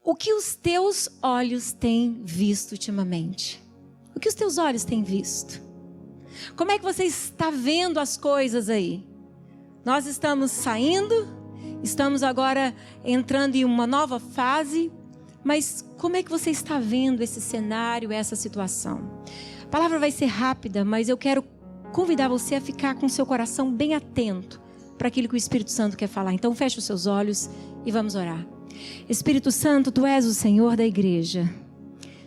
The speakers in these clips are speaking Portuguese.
O que os teus olhos têm visto ultimamente? O que os teus olhos têm visto? Como é que você está vendo as coisas aí? Nós estamos saindo, estamos agora entrando em uma nova fase, mas como é que você está vendo esse cenário, essa situação? A palavra vai ser rápida, mas eu quero convidar você a ficar com seu coração bem atento para aquilo que o Espírito Santo quer falar. Então feche os seus olhos e vamos orar. Espírito Santo, Tu és o Senhor da igreja.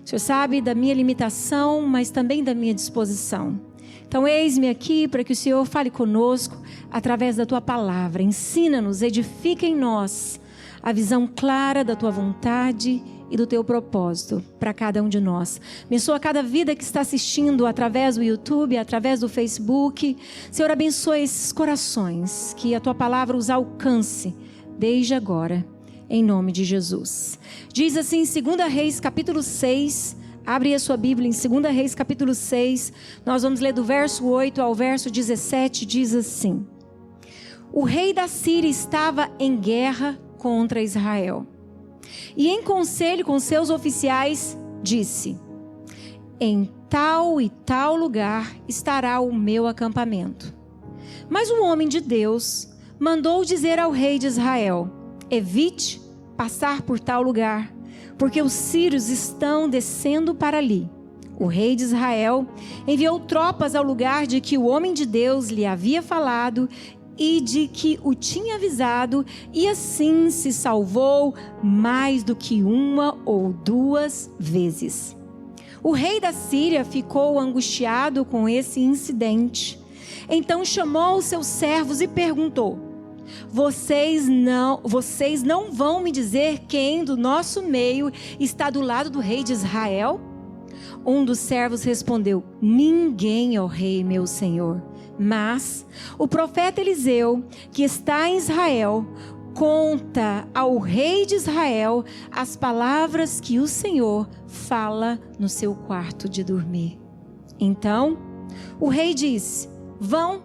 O Senhor sabe da minha limitação, mas também da minha disposição. Então eis-me aqui para que o Senhor fale conosco através da Tua palavra. Ensina-nos, edifica em nós a visão clara da Tua vontade e do Teu propósito para cada um de nós. Abençoa cada vida que está assistindo através do YouTube, através do Facebook. Senhor, abençoa esses corações, que a Tua palavra os alcance desde agora, em nome de Jesus. Diz assim em 2 Reis capítulo 6, abre a sua Bíblia em 2 Reis capítulo 6, nós vamos ler do verso 8 ao verso 17, diz assim: O rei da Síria estava em guerra contra Israel, e em conselho com seus oficiais disse: Em tal e tal lugar estará o meu acampamento. Mas um homem de Deus mandou dizer ao rei de Israel: Evite passar por tal lugar, porque os sírios estão descendo para ali. O rei de Israel enviou tropas ao lugar de que o homem de Deus lhe havia falado e de que o tinha avisado, e assim se salvou mais do que uma ou duas vezes. O rei da Síria ficou angustiado com esse incidente. Então chamou os seus servos e perguntou: Vocês não vão me dizer quem do nosso meio está do lado do rei de Israel? Um dos servos respondeu: Ninguém, ó rei, meu senhor. Mas o profeta Eliseu, que está em Israel, conta ao rei de Israel as palavras que o Senhor fala no seu quarto de dormir. Então o rei disse: Vão,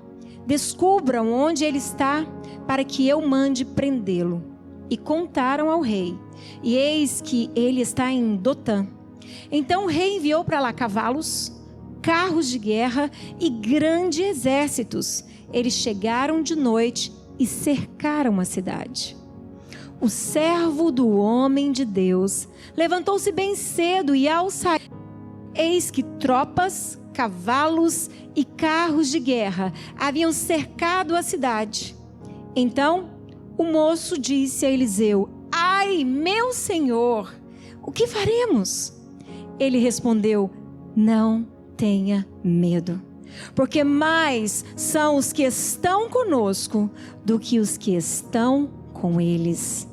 descubram onde ele está, para que eu mande prendê-lo. E contaram ao rei, e eis que ele está em Dotã. Então o rei enviou para lá cavalos, carros de guerra e grandes exércitos. Eles chegaram de noite e cercaram a cidade. O servo do homem de Deus levantou-se bem cedo e ao sair, eis que tropas, cavalos e carros de guerra haviam cercado a cidade. Então o moço disse a Eliseu: Ai, meu senhor, o que faremos? Ele respondeu: Não tenha medo, porque mais são os que estão conosco do que os que estão com eles.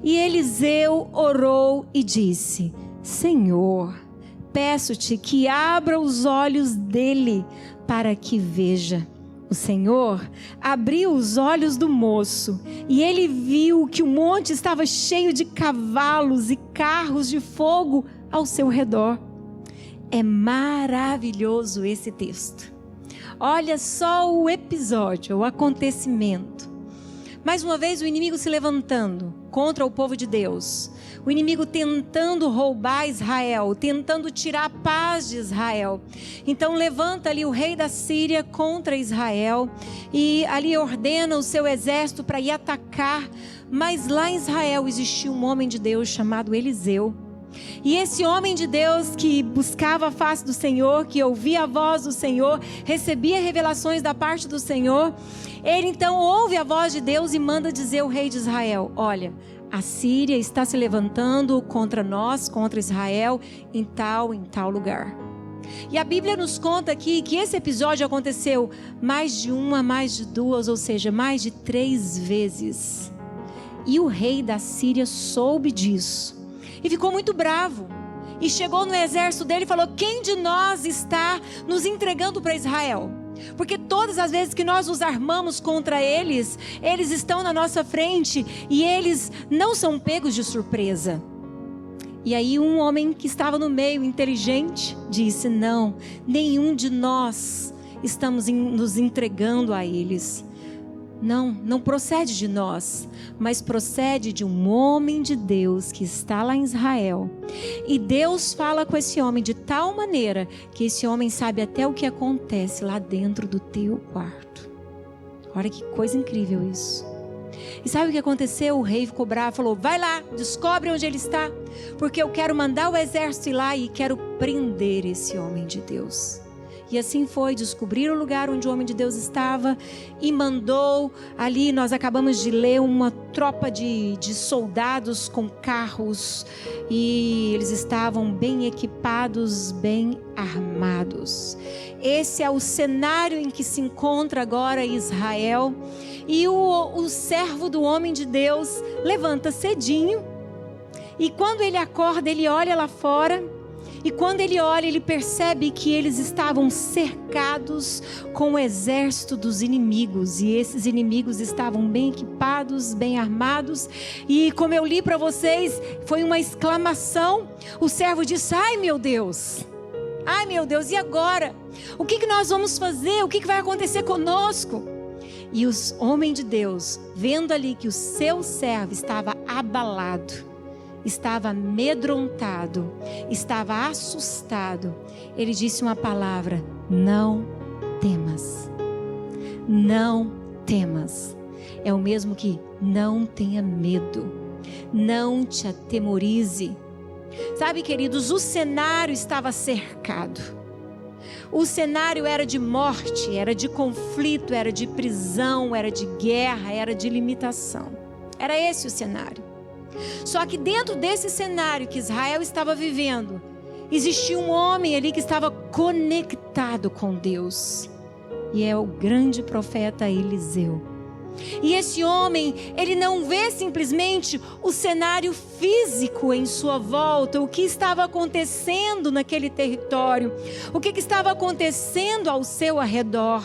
E Eliseu orou e disse: Senhor, peço-te que abra os olhos dele para que veja. O Senhor abriu os olhos do moço e ele viu que o monte estava cheio de cavalos e carros de fogo ao seu redor. É maravilhoso esse texto. Olha só o episódio, o acontecimento. Mais uma vez o inimigo se levantando contra o povo de Deus. O inimigo tentando roubar Israel, tentando tirar a paz de Israel. Então levanta ali o rei da Síria contra Israel e ali ordena o seu exército para ir atacar. Mas lá em Israel existia um homem de Deus chamado Eliseu. E esse homem de Deus que buscava a face do Senhor, que ouvia a voz do Senhor, recebia revelações da parte do Senhor, ele então ouve a voz de Deus e manda dizer ao rei de Israel: Olha, a Síria está se levantando contra nós, contra Israel, em tal lugar. E a Bíblia nos conta aqui que esse episódio aconteceu mais de uma, mais de duas, ou seja, mais de 3 vezes. E o rei da Síria soube disso e ficou muito bravo. E chegou no exército dele e falou: Quem de nós está nos entregando para Israel? Porque todas as vezes que nós nos armamos contra eles, eles estão na nossa frente e eles não são pegos de surpresa. E aí um homem que estava no meio, inteligente, disse: Não, nenhum de nós estamos nos entregando a eles. não procede de nós, mas procede de um homem de Deus que está lá em Israel. E Deus fala com esse homem de tal maneira que esse homem sabe até o que acontece lá dentro do teu quarto. Olha que coisa incrível isso. E sabe o que aconteceu? O rei ficou bravo, falou: vai lá, descobre onde ele está, porque eu quero mandar o exército ir lá e quero prender esse homem de Deus. E assim foi, descobrir o lugar onde o homem de Deus estava e mandou ali, nós acabamos de ler, uma tropa de soldados com carros, e eles estavam bem equipados, bem armados. Esse é o cenário em que se encontra agora Israel. E o servo do homem de Deus levanta cedinho, e quando ele acorda, ele olha lá fora. E quando ele olha, ele percebe que eles estavam cercados com o exército dos inimigos. E esses inimigos estavam bem equipados, bem armados. E como eu li para vocês, foi uma exclamação. O servo disse: ai meu Deus, e agora? O que nós vamos fazer? O que vai acontecer conosco? E o homem de Deus, vendo ali que o seu servo estava abalado, estava amedrontado, estava assustado, ele disse uma palavra: não temas. Não temas. É o mesmo que não tenha medo, não te atemorize. Sabe, queridos, o cenário estava cercado. O cenário era de morte, era de conflito, era de prisão, era de guerra, era de limitação. Era esse o cenário. Só que dentro desse cenário que Israel estava vivendo, existia um homem ali que estava conectado com Deus. E é o grande profeta Eliseu. E esse homem, ele não vê simplesmente o cenário físico em sua volta, o que estava acontecendo naquele território, o que estava acontecendo ao seu arredor.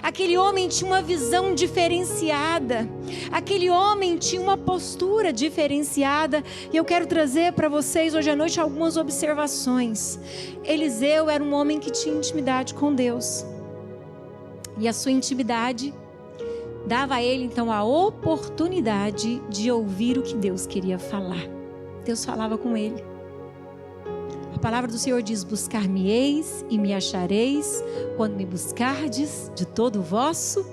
Aquele homem tinha uma visão diferenciada, aquele homem tinha uma postura diferenciada, e eu quero trazer para vocês hoje à noite algumas observações. Eliseu era um homem que tinha intimidade com Deus, e a sua intimidade dava a ele então a oportunidade de ouvir o que Deus queria falar. Deus falava com ele. A palavra do Senhor diz: buscar-me-eis e me achareis quando me buscardes de todo o vosso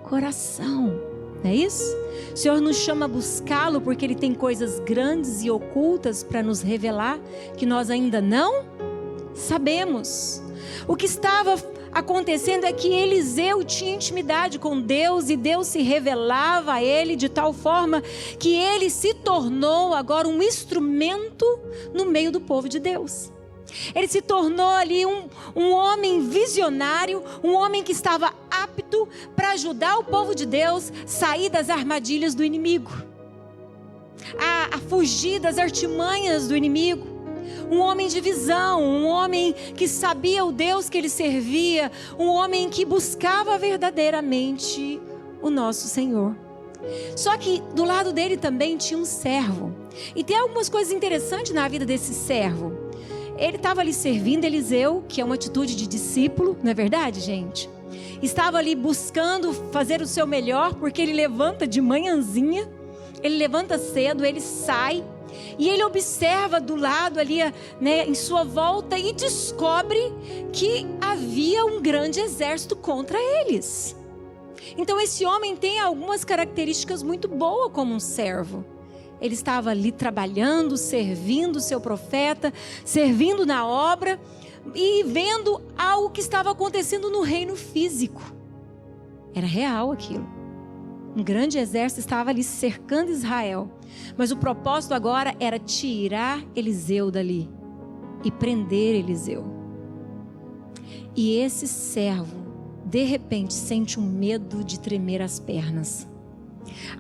coração. Não é isso? O Senhor nos chama a buscá-lo porque Ele tem coisas grandes e ocultas para nos revelar que nós ainda não sabemos. O que estava acontecendo é que Eliseu tinha intimidade com Deus e Deus se revelava a ele de tal forma que ele se tornou agora um instrumento no meio do povo de Deus. Ele se tornou ali um homem visionário, um homem que estava apto para ajudar o povo de Deus a sair das armadilhas do inimigo, a fugir das artimanhas do inimigo. Um homem de visão, um homem que sabia o Deus que ele servia, um homem que buscava verdadeiramente o nosso Senhor. Só que do lado dele também tinha um servo. E tem algumas coisas interessantes na vida desse servo. Ele estava ali servindo Eliseu, que é uma atitude de discípulo, não é verdade, gente? Estava ali buscando fazer o seu melhor, porque ele levanta de manhãzinha, ele levanta cedo, ele sai. E ele observa do lado ali, né, em sua volta, e descobre que havia um grande exército contra eles. Então esse homem tem algumas características muito boas como um servo. Ele estava ali trabalhando, servindo o seu profeta, servindo na obra e vendo algo que estava acontecendo no reino físico. Era real aquilo. Um grande exército estava ali cercando Israel. Mas o propósito agora era tirar Eliseu dali e prender Eliseu. E esse servo, de repente, sente um medo de tremer as pernas.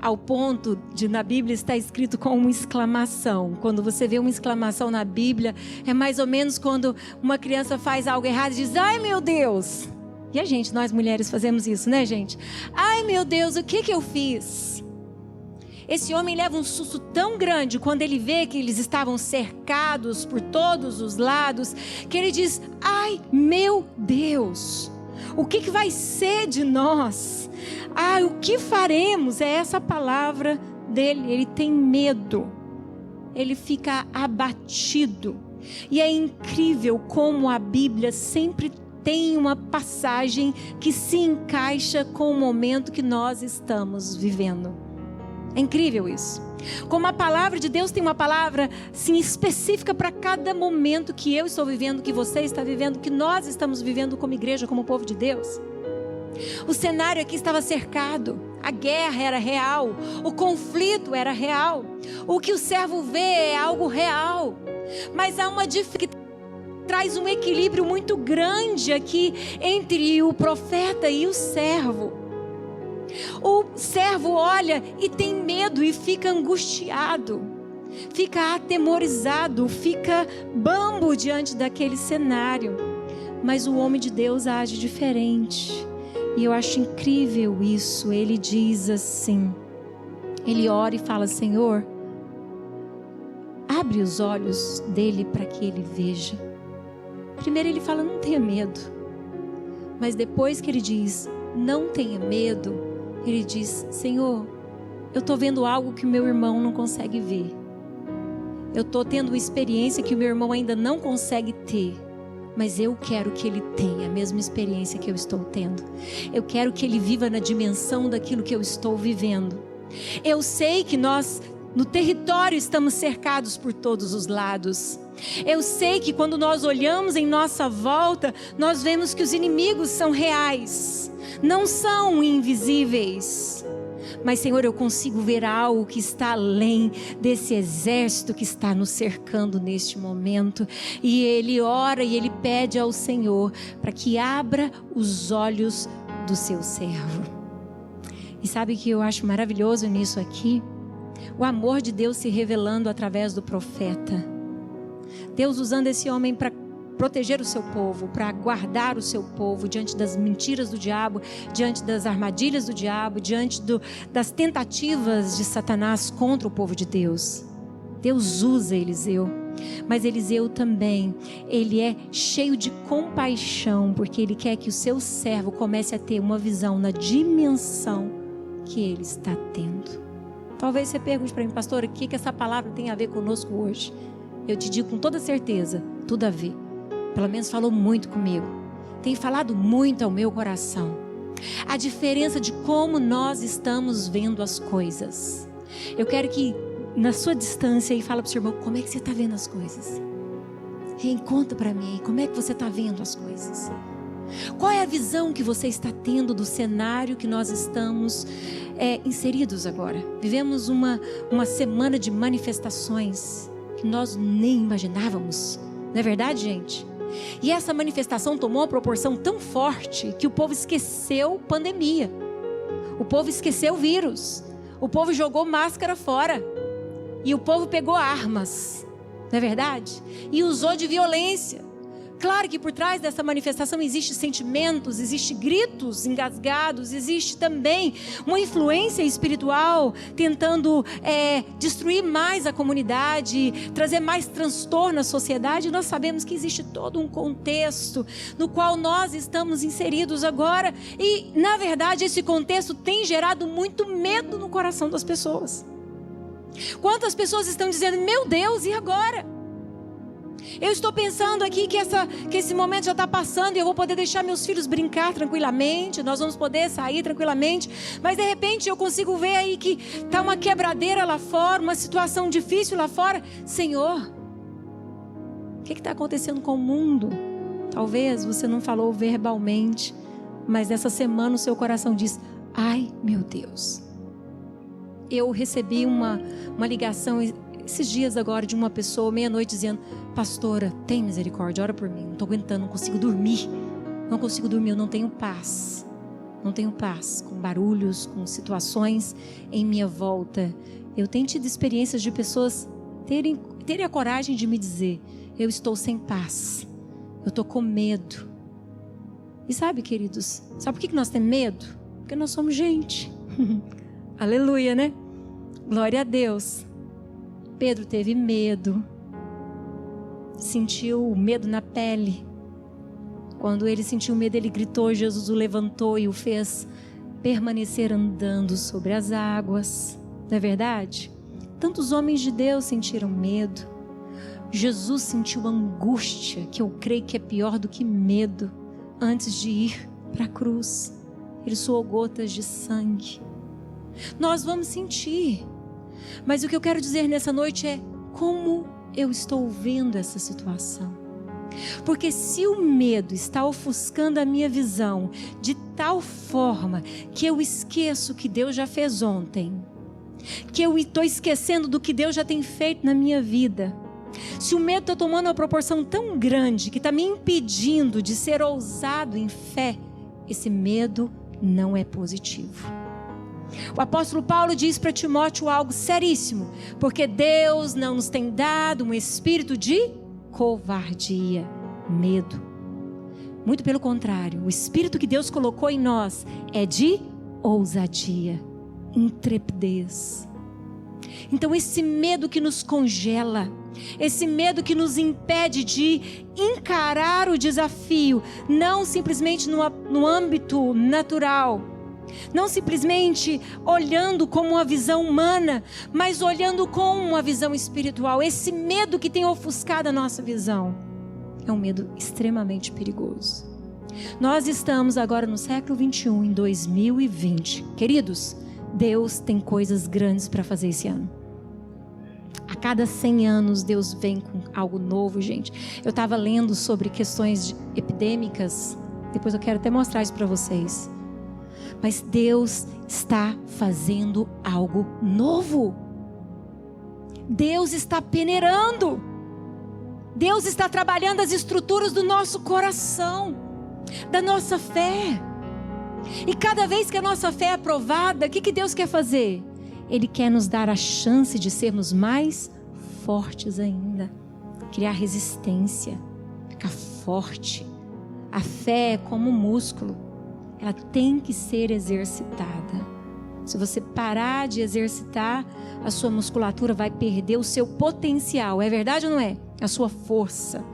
Ao ponto de, na Bíblia, está escrito com uma exclamação. Quando você vê uma exclamação na Bíblia, é mais ou menos quando uma criança faz algo errado e diz: ai meu Deus! E a gente, nós mulheres fazemos isso, né, gente? Ai meu Deus, o que eu fiz? Esse homem leva um susto tão grande quando ele vê que eles estavam cercados por todos os lados, que ele diz: ai meu Deus, O que vai ser de nós? O que faremos? É essa palavra dele. Ele tem medo. Ele fica abatido. E é incrível como a Bíblia sempre tem uma passagem que se encaixa com o momento que nós estamos vivendo. É incrível isso. Como a palavra de Deus tem uma palavra sim, específica para cada momento que eu estou vivendo, que você está vivendo, que nós estamos vivendo como igreja, como povo de Deus. O cenário aqui estava cercado, a guerra era real, o conflito era real, o que o servo vê é algo real, mas há uma diferença que traz um equilíbrio muito grande aqui entre o profeta e o servo. O servo olha e tem medo e fica angustiado, fica atemorizado, fica bambo diante daquele cenário, mas o homem de Deus age diferente. E eu acho incrível isso. Ele diz assim, ele ora e fala: Senhor, abre os olhos dele para que ele veja. Primeiro ele fala: não tenha medo. Mas depois que ele diz, não tenha medo, ele diz: Senhor, eu estou vendo algo que o meu irmão não consegue ver. Eu estou tendo uma experiência que o meu irmão ainda não consegue ter. Mas eu quero que ele tenha a mesma experiência que eu estou tendo. Eu quero que ele viva na dimensão daquilo que eu estou vivendo. Eu sei que nós, no território, estamos cercados por todos os lados. Eu sei que quando nós olhamos em nossa volta, nós vemos que os inimigos são reais, não são invisíveis. Mas, Senhor, eu consigo ver algo que está além desse exército que está nos cercando neste momento. E ele ora e ele pede ao Senhor para que abra os olhos do seu servo. E sabe o que eu acho maravilhoso nisso aqui? O amor de Deus se revelando através do profeta. Deus usando esse homem para proteger o seu povo, para guardar o seu povo diante das mentiras do diabo, diante das armadilhas do diabo, diante das tentativas de Satanás contra o povo de Deus. Deus usa Eliseu, mas Eliseu também, ele é cheio de compaixão, porque ele quer que o seu servo comece a ter uma visão na dimensão que ele está tendo. Talvez você pergunte para mim: pastor, o que essa palavra tem a ver conosco hoje? Eu te digo com toda certeza, tudo a ver. Pelo menos falou muito comigo. Tem falado muito ao meu coração. A diferença de como nós estamos vendo as coisas. Eu quero que na sua distância aí fala para o seu irmão: como é que você está vendo as coisas? Conta para mim, como é que você está vendo as coisas? Qual é a visão que você está tendo do cenário que nós estamos inseridos agora? Vivemos uma semana de manifestações que nós nem imaginávamos. Não é verdade, gente? E essa manifestação tomou uma proporção tão forte que o povo esqueceu pandemia. O povo esqueceu o vírus. O povo jogou máscara fora. E o povo pegou armas. Não é verdade? E usou de violência. Claro que por trás dessa manifestação existe sentimentos, existe gritos engasgados, existe também uma influência espiritual tentando destruir mais a comunidade, trazer mais transtorno à sociedade. Nós sabemos que existe todo um contexto no qual nós estamos inseridos agora e, na verdade, esse contexto tem gerado muito medo no coração das pessoas. Quantas pessoas estão dizendo: meu Deus, e agora? Eu estou pensando aqui que esse momento já está passando e eu vou poder deixar meus filhos brincar tranquilamente, nós vamos poder sair tranquilamente, mas de repente eu consigo ver aí que está uma quebradeira lá fora, uma situação difícil lá fora. Senhor, o que está acontecendo com o mundo? Talvez você não falou verbalmente, mas nessa semana o seu coração diz: ai meu Deus. Eu recebi uma ligação esses dias agora de uma pessoa, meia-noite, dizendo: pastora, tem misericórdia, ora por mim, não estou aguentando, não consigo dormir, eu não tenho paz, com barulhos, com situações em minha volta. Eu tenho tido experiências de pessoas terem a coragem de me dizer: eu estou sem paz, eu estou com medo. E sabe, queridos, sabe por que nós temos medo? Porque nós somos gente. Aleluia, né? Glória a Deus. Pedro teve medo, sentiu o medo na pele. Quando ele sentiu medo, ele gritou, Jesus o levantou e o fez permanecer andando sobre as águas. Não é verdade? Tantos homens de Deus sentiram medo. Jesus sentiu angústia, que eu creio que é pior do que medo, antes de ir para a cruz. Ele suou gotas de sangue. Nós vamos sentir. Mas o que eu quero dizer nessa noite é como eu estou vendo essa situação. Porque se o medo está ofuscando a minha visão de tal forma que eu esqueço o que Deus já fez ontem, que eu estou esquecendo do que Deus já tem feito na minha vida, se o medo está tomando uma proporção tão grande que está me impedindo de ser ousado em fé, esse medo não é positivo. O apóstolo Paulo diz para Timóteo algo seríssimo, porque Deus não nos tem dado um espírito de covardia, medo. Muito pelo contrário, o espírito que Deus colocou em nós é de ousadia, intrepidez. Então esse medo que nos congela, esse medo que nos impede de encarar o desafio, não simplesmente no âmbito natural, não simplesmente olhando com uma visão humana, mas olhando com uma visão espiritual. Esse medo que tem ofuscado a nossa visão é um medo extremamente perigoso. Nós estamos agora no século 21, em 2020. Queridos, Deus tem coisas grandes para fazer esse ano. A cada 100 anos Deus vem com algo novo, gente. Eu estava lendo sobre questões epidêmicas. Depois eu quero até mostrar isso para vocês. Mas Deus está fazendo algo novo. Deus está peneirando. Deus está trabalhando as estruturas do nosso coração, da nossa fé. E cada vez que a nossa fé é aprovada, o que Deus quer fazer? Ele quer nos dar a chance de sermos mais fortes ainda. Criar resistência, ficar forte. A fé é como um músculo. Ela tem que ser exercitada. Se você parar de exercitar, a sua musculatura vai perder o seu potencial. É verdade ou não é? A sua força.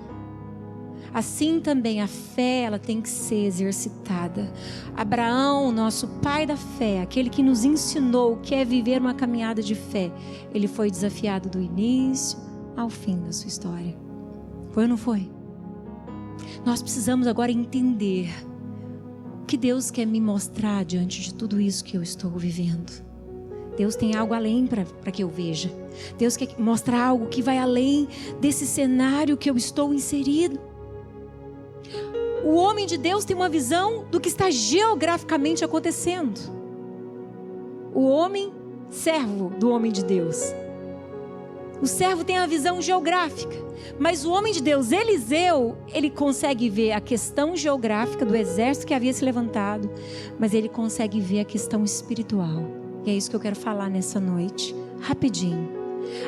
Assim também a fé, ela tem que ser exercitada. Abraão, nosso pai da fé, aquele que nos ensinou o que é viver uma caminhada de fé, ele foi desafiado do início ao fim da sua história. Foi ou não foi? Nós precisamos agora entender o que Deus quer me mostrar diante de tudo isso que eu estou vivendo. Deus tem algo além para que eu veja. Deus quer mostrar algo que vai além desse cenário que eu estou inserido. O homem de Deus tem uma visão do que está geograficamente acontecendo. O homem, servo do homem de Deus. O servo tem a visão geográfica. Mas o homem de Deus, Eliseu, ele consegue ver a questão geográfica do exército que havia se levantado. Mas ele consegue ver a questão espiritual. E é isso que eu quero falar nessa noite. Rapidinho.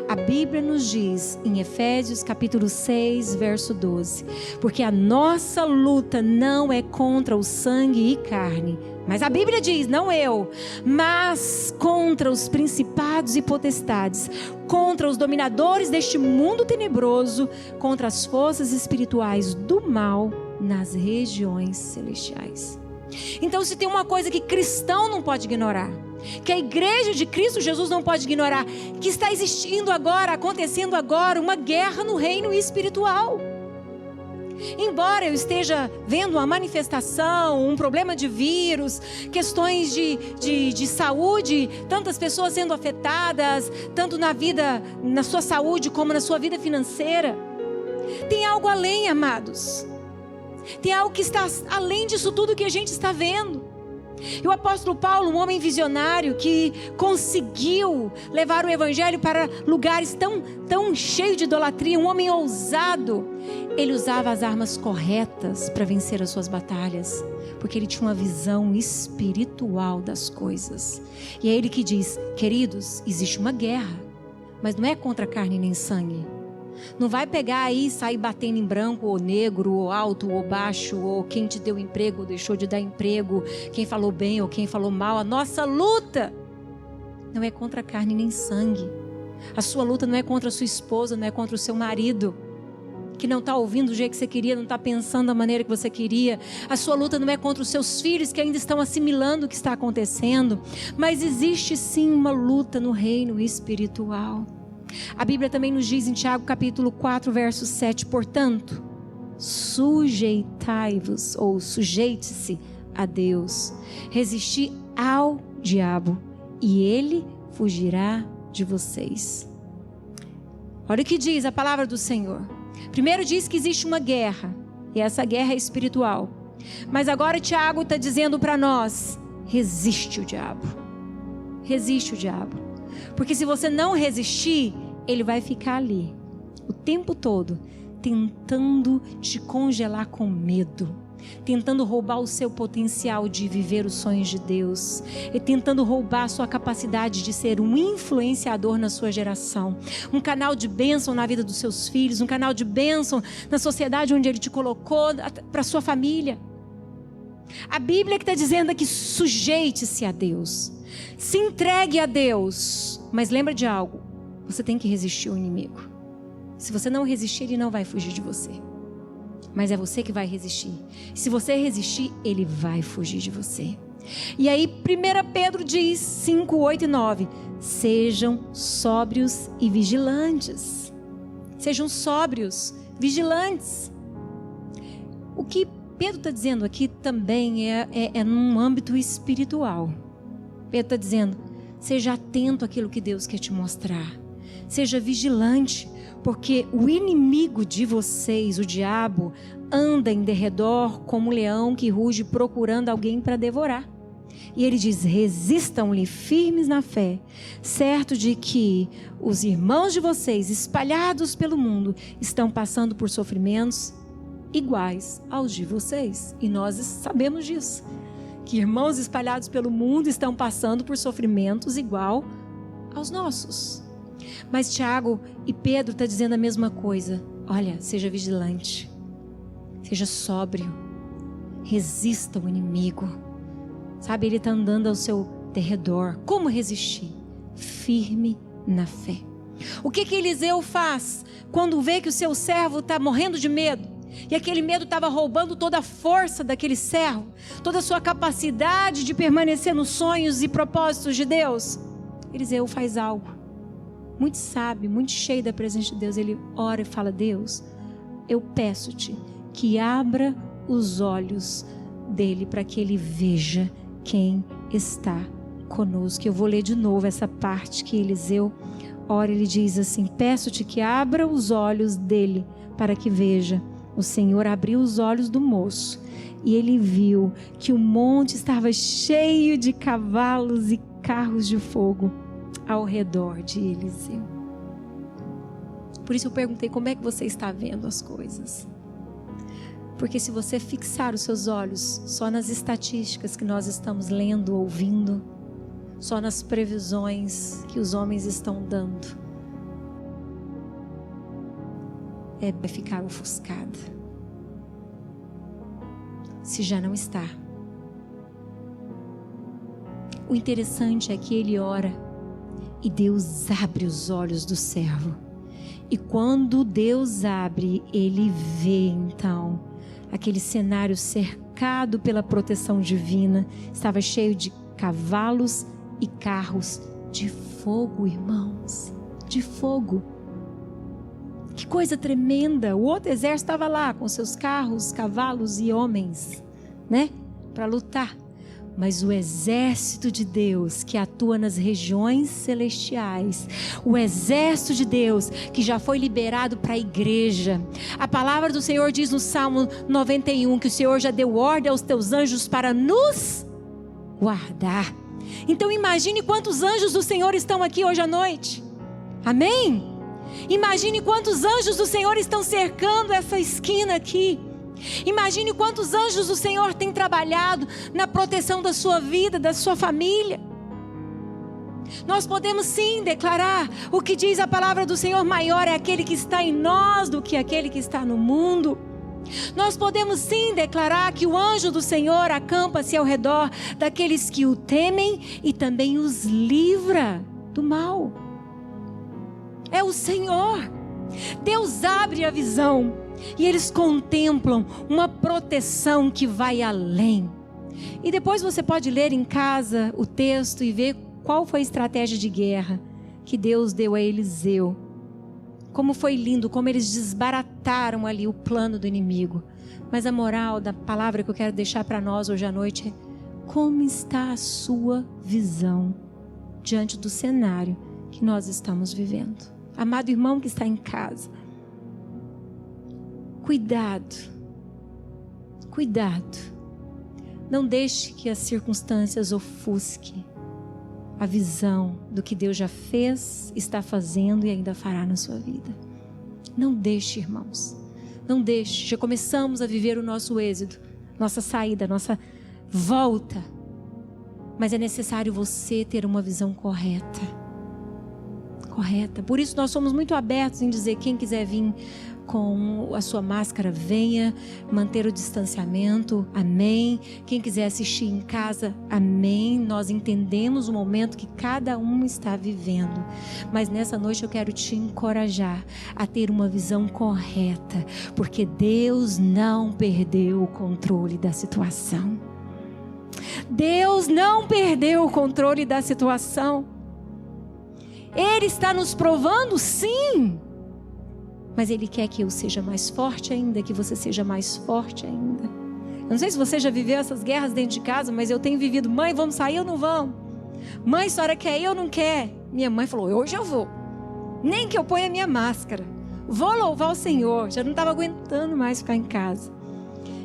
A Bíblia nos diz em Efésios capítulo 6, verso 12: porque a nossa luta não é contra o sangue e carne, mas a Bíblia diz, não eu, mas contra os principados e potestades, contra os dominadores deste mundo tenebroso, contra as forças espirituais do mal nas regiões celestiais. Então, se tem uma coisa que cristão não pode ignorar, que a igreja de Cristo Jesus não pode ignorar, que está existindo agora, acontecendo agora, uma guerra no reino espiritual. Embora eu esteja vendo uma manifestação, um problema de vírus, questões de saúde, tantas pessoas sendo afetadas, tanto na vida, na sua saúde, como na sua vida financeira, tem algo além, amados. Tem algo que está além disso tudo que a gente está vendo. E o apóstolo Paulo, um homem visionário que conseguiu levar o evangelho para lugares tão cheios de idolatria, um homem ousado, ele usava as armas corretas para vencer as suas batalhas, porque ele tinha uma visão espiritual das coisas. E é ele que diz: queridos, existe uma guerra, mas não é contra carne nem sangue. Não vai pegar aí e sair batendo em branco ou negro, ou alto ou baixo, ou quem te deu emprego ou deixou de dar emprego, quem falou bem ou quem falou mal. A nossa luta não é contra carne nem sangue. A sua luta não é contra a sua esposa, não é contra o seu marido. que não está ouvindo do jeito que você queria, não está pensando da maneira que você queria. A sua luta não é contra os seus filhos que ainda estão assimilando o que está acontecendo, mas existe sim uma luta no reino espiritual. A Bíblia também nos diz em Tiago capítulo 4, verso 7, portanto, sujeitai-vos ou sujeite-se a Deus, resisti ao diabo e ele fugirá de vocês. Olha o que diz a palavra do Senhor. Primeiro diz que existe uma guerra, e essa guerra é espiritual. Mas agora Tiago está dizendo para nós, resiste o diabo. Resiste o diabo. Porque se você não resistir, ele vai ficar ali, o tempo todo, tentando te congelar com medo. Tentando roubar o seu potencial de viver os sonhos de Deus, e tentando roubar a sua capacidade de ser um influenciador na sua geração, um canal de bênção na vida dos seus filhos, um canal de bênção na sociedade onde Ele te colocou, para a sua família. A Bíblia que está dizendo aqui, sujeite-se a Deus, se entregue a Deus, mas lembra de algo, você tem que resistir ao inimigo. Se você não resistir, ele não vai fugir de você. Mas é você que vai resistir. Se você resistir, ele vai fugir de você. E aí 1 Pedro diz 5, 8 e 9. Sejam sóbrios e vigilantes. Sejam sóbrios, vigilantes. O que Pedro está dizendo aqui também é num âmbito espiritual. Pedro está dizendo, seja atento àquilo que Deus quer te mostrar. Seja vigilante. Porque o inimigo de vocês, o diabo, anda em derredor como um leão que ruge procurando alguém para devorar. E ele diz, resistam-lhe firmes na fé, certo de que os irmãos de vocês, espalhados pelo mundo, estão passando por sofrimentos iguais aos de vocês. E nós sabemos disso, que irmãos espalhados pelo mundo estão passando por sofrimentos igual aos nossos. Mas Tiago e Pedro estão dizendo a mesma coisa. Olha, seja vigilante, seja sóbrio, resista ao inimigo. Sabe, ele está andando ao seu derredor. Como resistir? Firme na fé. O que Eliseu faz quando vê que o seu servo está morrendo de medo? E aquele medo estava roubando toda a força daquele servo, toda a sua capacidade de permanecer nos sonhos e propósitos de Deus. Eliseu faz algo muito sábio, muito cheio da presença de Deus. Ele ora e fala, Deus, eu peço-te que abra os olhos dele para que ele veja quem está conosco. Eu vou ler de novo essa parte que Eliseu ora. Ele diz assim, peço-te que abra os olhos dele para que veja. O Senhor abriu os olhos do moço e ele viu que o monte estava cheio de cavalos e carros de fogo ao redor de Eliseu. Por isso eu perguntei, como é que você está vendo as coisas? Porque se você fixar os seus olhos só nas estatísticas que nós estamos lendo, ouvindo, só nas previsões que os homens estão dando, vai ficar ofuscada. Se já não está. O interessante é que ele ora e Deus abre os olhos do servo. E quando Deus abre, ele vê então aquele cenário cercado pela proteção divina. Estava cheio de cavalos e carros de fogo, irmãos. De fogo. Que coisa tremenda. O outro exército estava lá com seus carros, cavalos e homens, né? Para lutar. Mas o exército de Deus que atua nas regiões celestiais, o exército de Deus que já foi liberado para a igreja. A palavra do Senhor diz no Salmo 91 que o Senhor já deu ordem aos teus anjos para nos guardar. Então imagine quantos anjos do Senhor estão aqui hoje à noite. Amém? Imagine quantos anjos do Senhor estão cercando essa esquina aqui. Imagine quantos anjos do Senhor têm trabalhado na proteção da sua vida, da sua família. Nós podemos sim declarar o que diz a palavra do Senhor: maior é aquele que está em nós do que aquele que está no mundo. Nós podemos sim declarar que o anjo do Senhor acampa-se ao redor daqueles que o temem e também os livra do mal. É o Senhor. Deus abre a visão. E eles contemplam uma proteção que vai além. E depois você pode ler em casa o texto e ver qual foi a estratégia de guerra que Deus deu a Eliseu. Como foi lindo, como eles desbarataram ali o plano do inimigo. Mas a moral da palavra que eu quero deixar para nós hoje à noite é: como está a sua visão diante do cenário que nós estamos vivendo? Amado irmão que está em casa, cuidado, cuidado. Não deixe que as circunstâncias ofusquem a visão do que Deus já fez, está fazendo e ainda fará na sua vida. Não deixe, irmãos. Não deixe. Já começamos a viver o nosso êxodo, nossa saída, nossa volta. Mas é necessário você ter uma visão correta. Correta. Por isso nós somos muito abertos em dizer: quem quiser vir com a sua máscara, venha. Manter o distanciamento, amém. Quem quiser assistir em casa, amém. Nós entendemos o momento que cada um está vivendo, mas nessa noite eu quero te encorajar a ter uma visão correta, porque Deus não perdeu o controle da situação. Deus não perdeu o controle da situação. Ele está nos provando, sim, mas Ele quer que eu seja mais forte ainda, que você seja mais forte ainda. Eu não sei se você já viveu essas guerras dentro de casa, mas eu tenho vivido: mãe, vamos sair ou não vamos? Mãe, a senhora quer ir ou não quer? Minha mãe falou: hoje eu vou, nem que eu ponha a minha máscara, vou louvar o Senhor. Já não estava aguentando mais ficar em casa.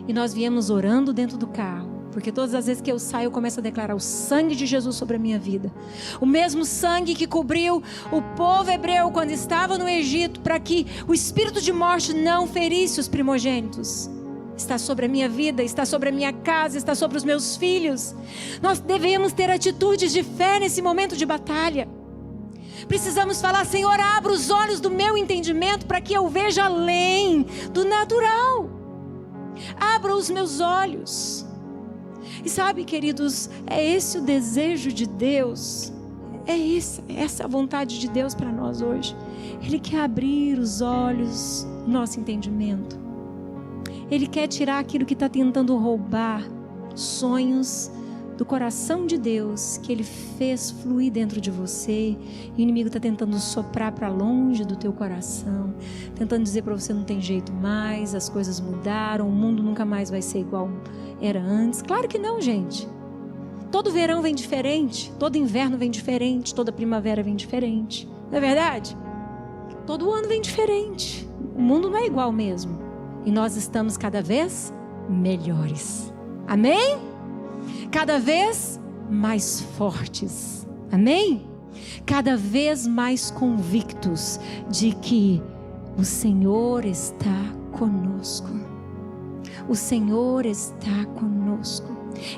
E nós viemos orando dentro do carro, porque todas as vezes que eu saio, eu começo a declarar o sangue de Jesus sobre a minha vida. O mesmo sangue que cobriu o povo hebreu quando estava no Egito, para que o espírito de morte não ferisse os primogênitos, está sobre a minha vida, está sobre a minha casa, está sobre os meus filhos. Nós devemos ter atitudes de fé nesse momento de batalha. Precisamos falar: Senhor, abra os olhos do meu entendimento para que eu veja além do natural. Abra os meus olhos. E sabe, queridos, é esse o desejo de Deus. É essa a vontade de Deus para nós hoje. Ele quer abrir os olhos do nosso entendimento. Ele quer tirar aquilo que está tentando roubar sonhos do coração de Deus, que Ele fez fluir dentro de você. E o inimigo está tentando soprar para longe do teu coração, tentando dizer para você: não tem jeito mais, as coisas mudaram, o mundo nunca mais vai ser igual era antes. Claro que não, gente. Todo verão vem diferente, todo inverno vem diferente, toda primavera vem diferente, não é verdade? Todo ano vem diferente. O mundo não é igual mesmo. E nós estamos cada vez melhores. Amém? Cada vez mais fortes. Amém? Cada vez mais convictos de que o Senhor está conosco. O Senhor está conosco.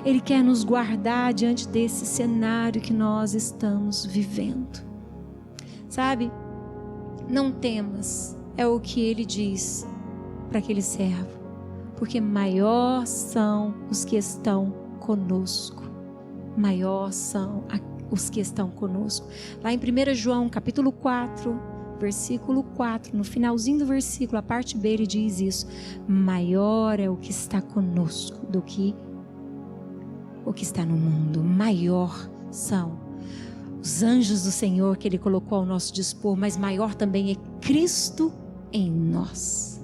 Ele quer nos guardar diante desse cenário que nós estamos vivendo. Sabe? Não temas, é o que Ele diz para aquele servo. Porque maior são os que estão conosco. Maior são os que estão conosco. Lá em 1 João, capítulo 4... versículo 4, no finalzinho do versículo, a parte B, ele diz isso: maior é o que está conosco do que o que está no mundo. Maior são os anjos do Senhor que Ele colocou ao nosso dispor, mas maior também é Cristo em nós,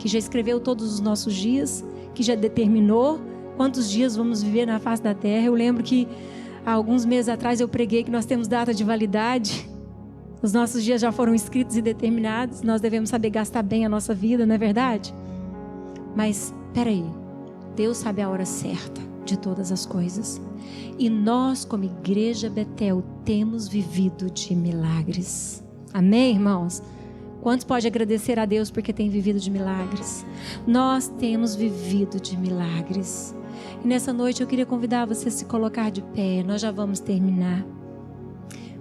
que já escreveu todos os nossos dias, que já determinou quantos dias vamos viver na face da terra. Eu lembro que há alguns meses atrás eu preguei que nós temos data de validade. Os nossos dias já foram escritos e determinados. Nós devemos saber gastar bem a nossa vida, não é verdade? Mas, peraí, Deus sabe a hora certa de todas as coisas. E nós, como Igreja Betel, temos vivido de milagres. Amém, irmãos? Quantos podem agradecer a Deus porque tem vivido de milagres? Nós temos vivido de milagres. E nessa noite eu queria convidar você a se colocar de pé. Nós já vamos terminar.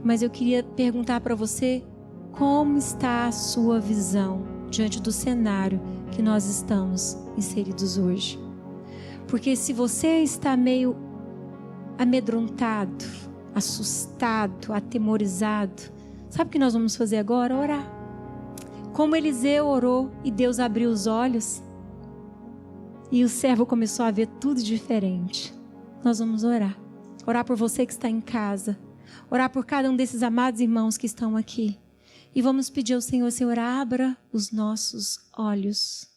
Mas eu queria perguntar para você: como está a sua visão diante do cenário que nós estamos inseridos hoje? Porque se você está meio amedrontado, assustado, atemorizado, sabe o que nós vamos fazer agora? Orar. Como Eliseu orou e Deus abriu os olhos e o servo começou a ver tudo diferente. Nós vamos orar. Orar por você que está em casa. Orar por cada um desses amados irmãos que estão aqui. E vamos pedir ao Senhor, Senhor, abra os nossos olhos.